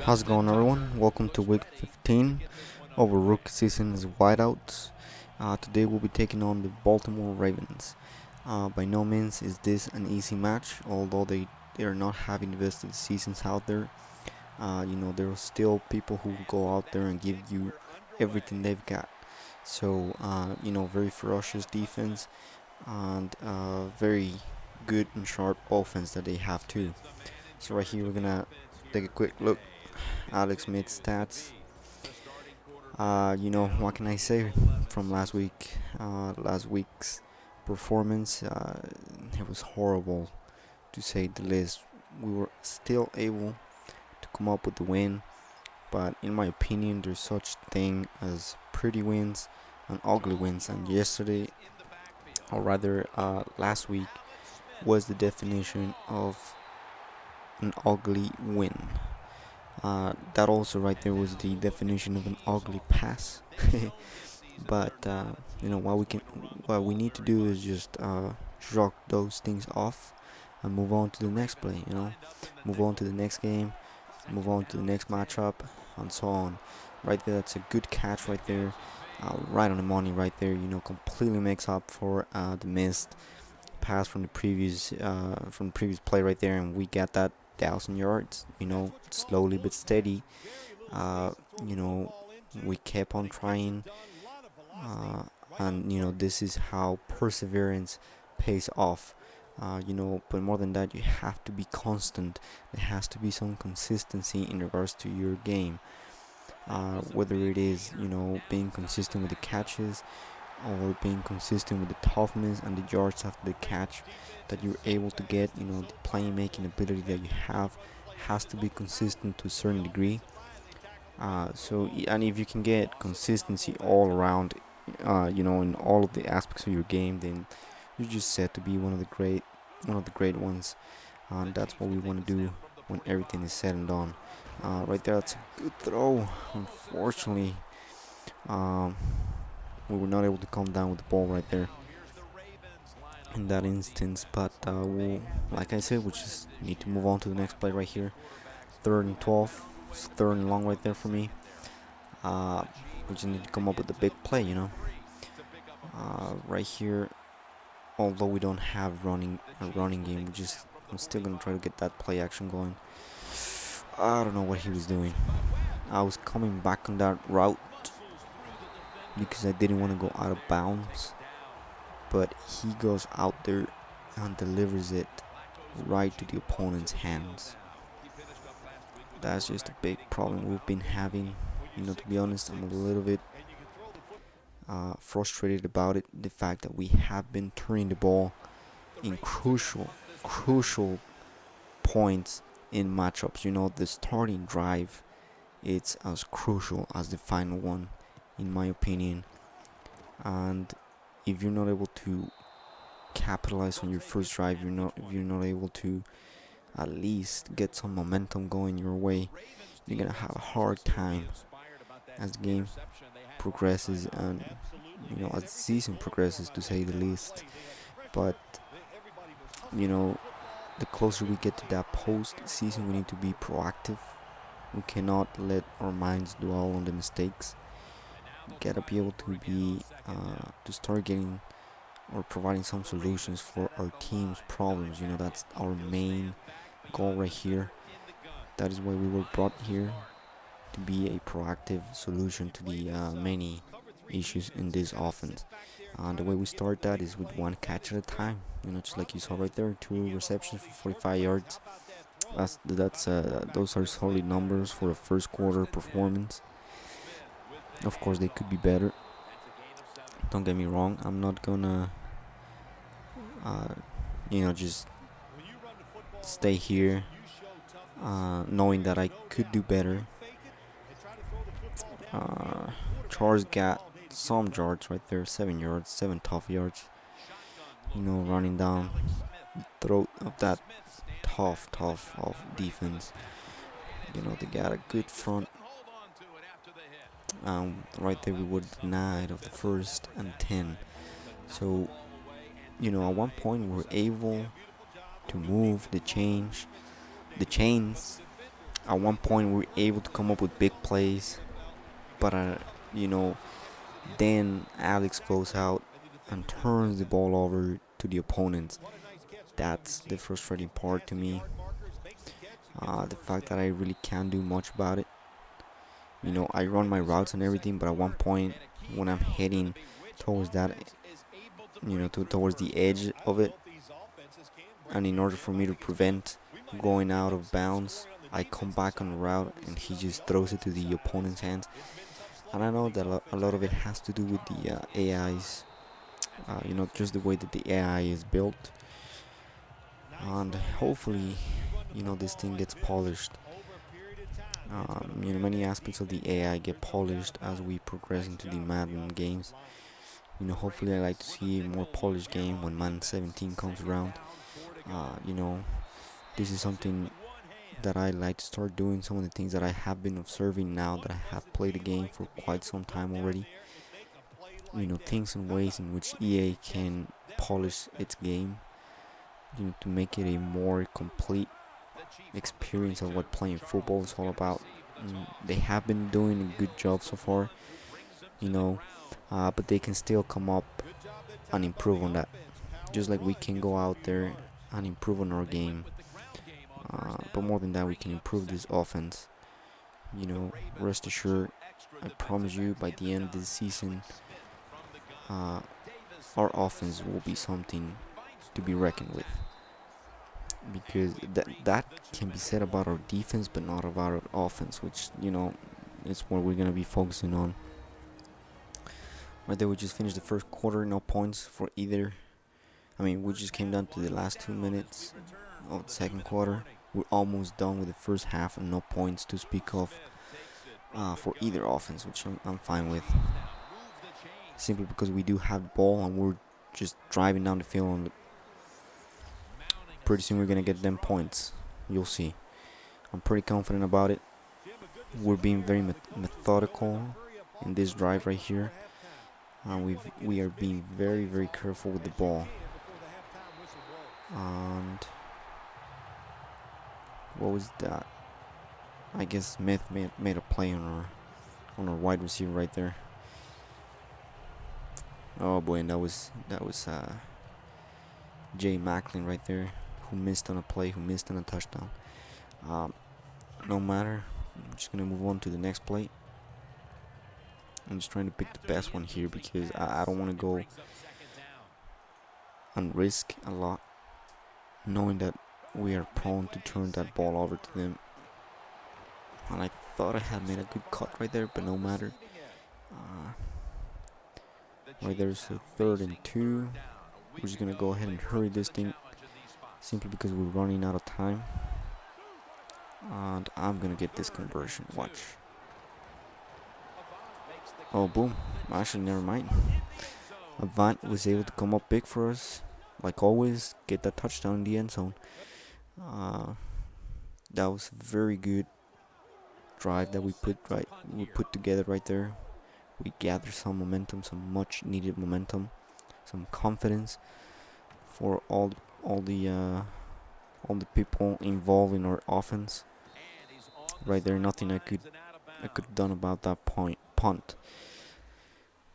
How's it going, everyone? Welcome to week 15 of our rookie season's whiteouts. Today we'll be taking on the Baltimore Ravens. By no means is this an easy match, although they are not having the best of the seasons out there. There are still people who go out there and give you everything they've got. So, very ferocious defense and very good and sharp offense that they have too. So right here we're gonna take a quick look Alex Smith's stats. What can I say from last week? Last week's performance, it was horrible to say the least. We were still able to come up with the win, but in my opinion, there's such thing as pretty wins and ugly wins. And yesterday, or rather, last week, was the definition of an ugly win. That also right there was the definition of an ugly pass. But what we need to do is just shrug those things off and move on to the next play. Move on to the next game, move on to the next matchup, and so on. Right there, that's a good catch right there, right on the money right there. Completely makes up for the missed pass from the previous play right there, and we get that 1,000 yards. Slowly but steady. Uh, you know, we kept on trying, uh, and this is how perseverance pays off. But more than that, you have to be constant. There has to be some consistency in regards to your game. Whether it is being consistent with the catches or being consistent with the toughness and the yards after the catch that you're able to get, the playmaking ability that you have has to be consistent to a certain degree. And if you can get consistency all around, in all of the aspects of your game, then you're just set to be one of the great ones. And that's what we want to do when everything is said and done. Right there, that's a good throw. Unfortunately, um, we were not able to come down with the ball right there in that instance. But like I said, we just need to move on to the next play right here. Third and 12. It's third and long right there for me. Uh, we just need to come up with a big play. Right here, although we don't have a running game, I'm still gonna try to get that play action going. I don't know what he was doing. I was coming back on that route because I didn't want to go out of bounds, but he goes out there and delivers it right to the opponent's hands. That's just a big problem we've been having. To be honest, I'm a little bit frustrated about it. The fact that we have been turning the ball in crucial points in matchups. The starting drive, it's as crucial as the final one, in my opinion. And if you're not able to capitalize on your first drive, if you're not able to at least get some momentum going your way, you're gonna have a hard time as the game progresses and as the season progresses, to say the least. But you know the closer we get to that post season, we need to be proactive. We cannot let our minds dwell on the mistakes. We gotta be able to be to start getting or providing some solutions for our team's problems. That's our main goal right here. That is why we were brought here, to be a proactive solution to the many issues in this offense. The way we start that is with one catch at a time. Just like you saw right there, two receptions for 45 yards. Those are solid numbers for a first quarter performance. Of course, they could be better. Don't get me wrong. I'm not gonna, just stay here, knowing that I could do better. Charles got some yards right there, 7 yards, 7 tough yards. Running down the throat of that tough of defense. They got a good front. Right there we were denied of the first and 10. So, at one point we were able to move the chains At one point, we were able to come up with big plays, but you know, then Alex goes out and turns the ball over to the opponents. That's the frustrating part to me. The fact that I really can't do much about it. I run my routes and everything, but at one point, when I'm heading towards that, towards the edge of it, and in order for me to prevent going out of bounds, I come back on the route and he just throws it to the opponent's hands. And I know that a lot of it has to do with the AIs, just the way that the AI is built. And hopefully, this thing gets polished. Many aspects of the AI get polished as we progress into the Madden games. Hopefully I like to see a more polished game when Madden 17 comes around. You know, this is something that I like to start doing. Some of the things that I have been observing now that I have played the game for quite some time already. Things and ways in which EA can polish its game, to make it a more complete experience of what playing football is all about. They have been doing a good job so far, but they can still come up and improve on that. Just like we can go out there and improve on our game. But more than that, we can improve this offense. Rest assured, I promise you, by the end of this season, our offense will be something to be reckoned with. Because that can be said about our defense, but not about our offense, which is what we're gonna be focusing on. Right there, we just finished the first quarter, no points for either. We just came down to the last 2 minutes of the second quarter. We're almost done with the first half, and no points to speak of for either offense, which I'm fine with. Simply because we do have the ball and we're just driving down the field, and pretty soon we're gonna get them points. You'll see. I'm pretty confident about it. We're being very methodical in this drive right here. We are being very, very careful with the ball. And what was that? I guess Smith made a play on our wide receiver right there. Oh boy, and that was Jay Macklin right there, who missed on a play, who missed on a touchdown. No matter, I'm just gonna move on to the next play. I'm just trying to pick the best one here because I don't want to go and risk a lot, knowing that we are prone to turn that ball over to them. And I thought I had made a good cut right there, but no matter. Right there's a 3rd and 2. We're just gonna go ahead and hurry this thing, simply because we're running out of time. And I'm gonna get this conversion. Watch. Oh, boom. Actually, never mind. Avant was able to come up big for us, like always. Get that touchdown in the end zone. That was a very good drive that we put together right there. We gathered some momentum, some much needed momentum, some confidence for all the people involved in our offense. Right there, nothing I could have done about that punt.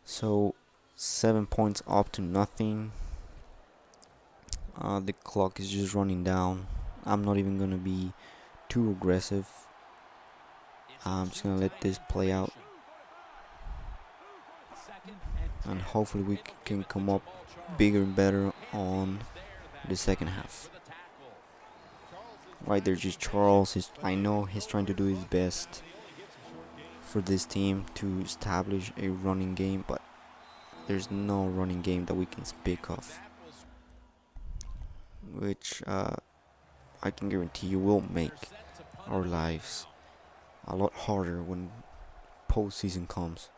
So 7 points up to nothing. The clock is just running down. I'm not even gonna be too aggressive. I'm just gonna let this play out, and hopefully we can come up bigger and better on the second half. Right there, just Charles. I know he's trying to do his best for this team to establish a running game, but there's no running game that we can speak of, which I can guarantee you will make our lives a lot harder when postseason comes,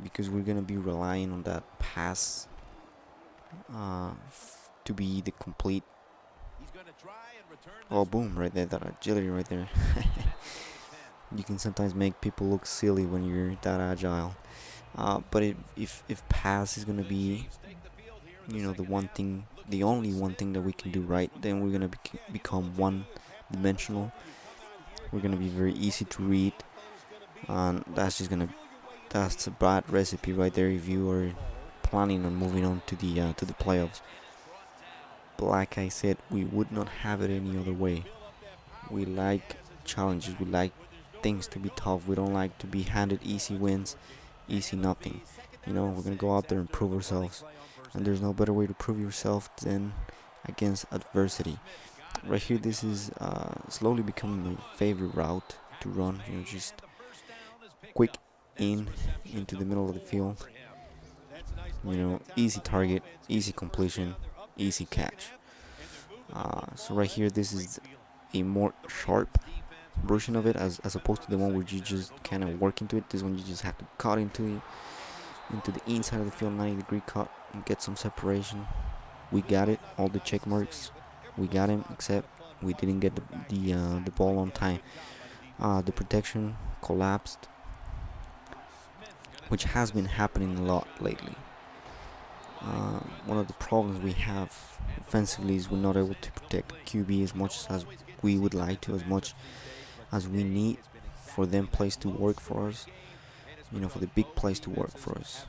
because we're gonna be relying on that pass to be the complete. Oh, boom, right there, that agility right there. You can sometimes make people look silly when you're that agile. But if pass is gonna be, the only one thing that we can do right, then we're gonna become one dimensional. We're gonna be very easy to read, and that's a bad recipe right there if you are planning on moving on to the playoffs. But like I said, we would not have it any other way. We like challenges. We like things to be tough. We don't like to be handed easy wins, easy nothing. We're gonna go out there and prove ourselves, and there's no better way to prove yourself than against adversity. Right here, this is slowly becoming my favorite route to run. Just quick into the middle of the field. Easy target, easy completion, easy catch. So right here, this is a more sharp version of it as opposed to the one where you just kind of work into it. This one you just have to cut into the inside of the field, 90-degree cut, and get some separation. We got it, all the check marks. We got him, except we didn't get the ball on time. The protection collapsed, which has been happening a lot lately. One of the problems we have offensively is we're not able to protect QB as much as we would like to, as much as we need for them plays to work for us. For the big plays to work for us.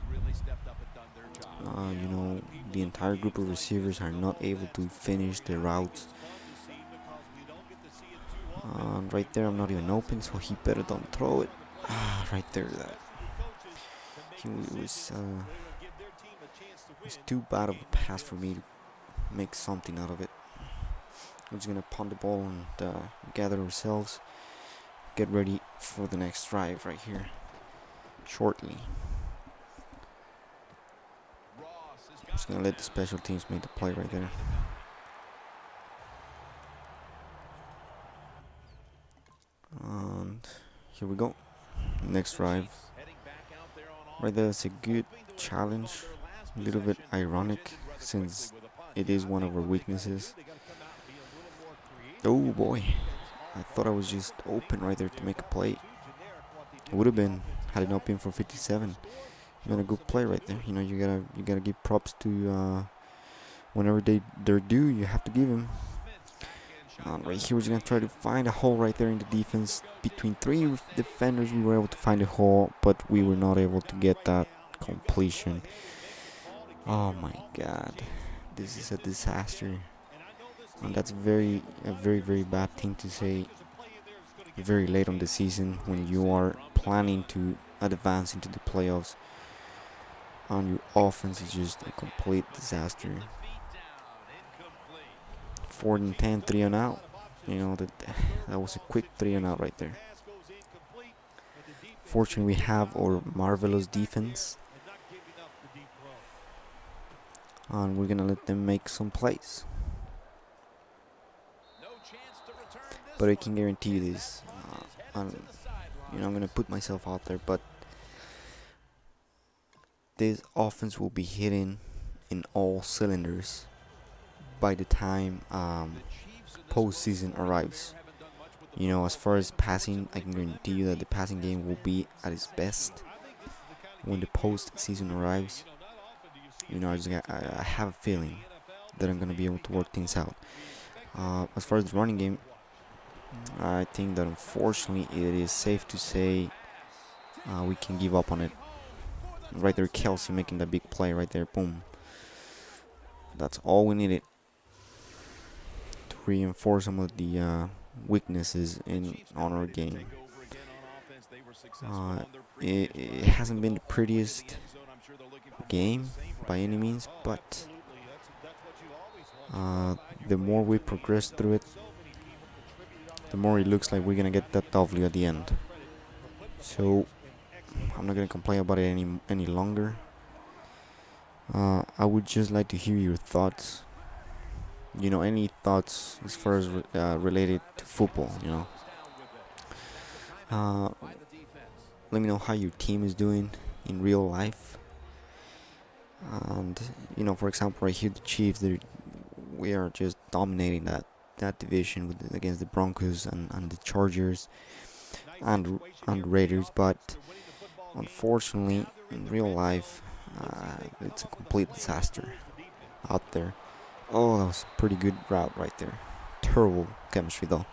The entire group of receivers are not able to finish their routes. Right there, I'm not even open, so he better don't throw it. Right there, that he was it's too bad of a pass for me to make something out of it. We're just gonna punt the ball and gather ourselves, get ready for the next drive right here shortly. Just gonna let the special teams make the play right there. And here we go. Next drive. Right there, it's a good challenge. A little bit ironic since it is one of our weaknesses. Oh boy. I thought I was just open right there to make a play. It would have been had it not been for 57. A good play right there. You gotta give props to whenever they're due. You have to give them. Right here, we're just gonna try to find a hole right there in the defense. Between three defenders, we were able to find a hole, but we were not able to get that completion. Oh my God, this is a disaster, and that's a very, very bad thing to say very late on the season when you are planning to advance into the playoffs. And your offense is just a complete disaster. 4th and 10, 3 and out. That was a quick 3 and out right there. Fortunately, we have our marvelous defense, and we're gonna let them make some plays. But I can guarantee you this. I'm gonna put myself out there, but this offense will be hitting in all cylinders by the time postseason arrives. As far as passing, I can guarantee you that the passing game will be at its best when the postseason arrives. I have a feeling that I'm gonna be able to work things out. As far as the running game, I think that unfortunately it is safe to say we can give up on it. Right there, Kelsey making that big play right there. Boom. That's all we needed to reinforce some of the weaknesses on our game. It hasn't been the prettiest game by any means, but the more we progress through it, the more it looks like we're gonna get that W at the end. So I'm not gonna complain about it any longer. I would just like to hear your thoughts. Any thoughts as far as related to football. Let me know how your team is doing in real life. And for example, right here, the Chiefs. We are just dominating that division against the Broncos and the Chargers and Raiders. But unfortunately, in real life, it's a complete disaster out there. Oh, that was a pretty good route right there. terrible chemistry though.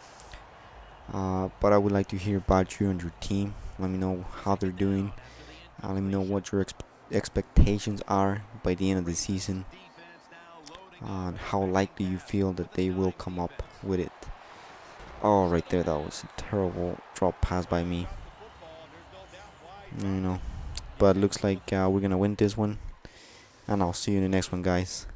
But I would like to hear about you and your team. Let me know how they're doing. Let me know what your expectations are by the end of the season. And how likely you feel that they will come up with it. Oh, right there, that was a terrible drop pass by me. You know, but looks like we're gonna win this one. And I'll see you in the next one, guys.